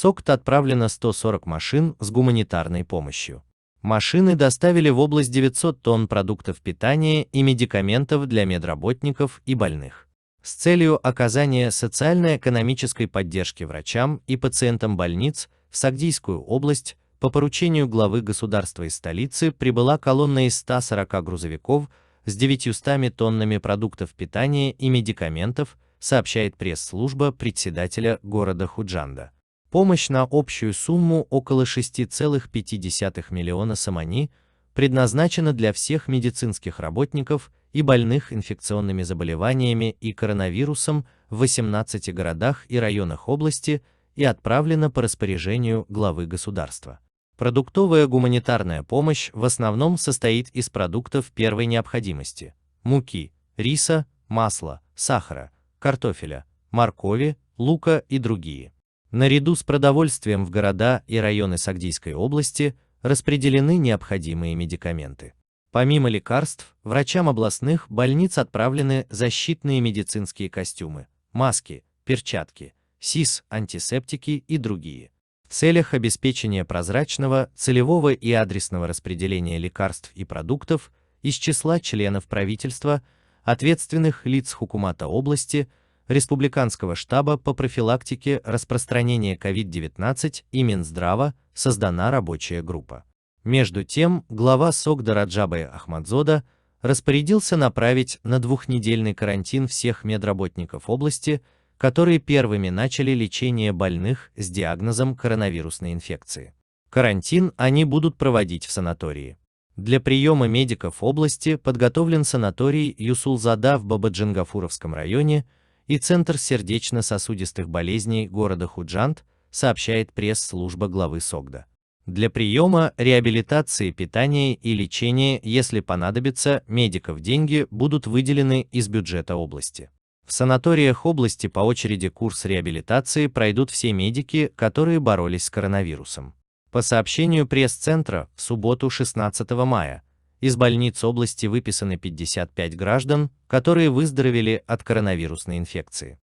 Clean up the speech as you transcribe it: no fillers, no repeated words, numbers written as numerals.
СОГД отправлено 140 машин с гуманитарной помощью. Машины доставили в область 900 тонн продуктов питания и медикаментов для медработников и больных. С целью оказания социально-экономической поддержки врачам и пациентам больниц в Сагдийскую область по поручению главы государства из столицы прибыла колонна из 140 грузовиков с 900 тоннами продуктов питания и медикаментов, сообщает пресс-служба председателя города Худжанда. Помощь на общую сумму около 6,5 миллиона сомани предназначена для всех медицинских работников и больных инфекционными заболеваниями и коронавирусом в 18 городах и районах области и отправлена по распоряжению главы государства. Продуктовая гуманитарная помощь в основном состоит из продуктов первой необходимости: муки, риса, масла, сахара, картофеля, моркови, лука и другие. Наряду с продовольствием в города и районы Сагдийской области распределены необходимые медикаменты. Помимо лекарств, врачам областных больниц отправлены защитные медицинские костюмы, маски, перчатки, СИС, антисептики и другие. В целях обеспечения прозрачного, целевого и адресного распределения лекарств и продуктов из числа членов правительства, ответственных лиц Хукумата области, Республиканского штаба по профилактике распространения COVID-19 и Минздрава создана рабочая группа. Между тем, глава СОГДа Раджабай Ахмадзода распорядился направить на двухнедельный карантин всех медработников области, которые первыми начали лечение больных с диагнозом коронавирусной инфекции. Карантин они будут проводить в санатории. Для приема медиков области подготовлен санаторий Юсулзада в Бабаджангафуровском районе и Центр сердечно-сосудистых болезней города Худжанд, сообщает пресс-служба главы СОГДа. Для приема, реабилитации, питания и лечения, если понадобится, медиков деньги будут выделены из бюджета области. В санаториях области по очереди курс реабилитации пройдут все медики, которые боролись с коронавирусом. По сообщению пресс-центра, в субботу 16 мая из больниц области выписаны 55 граждан, которые выздоровели от коронавирусной инфекции.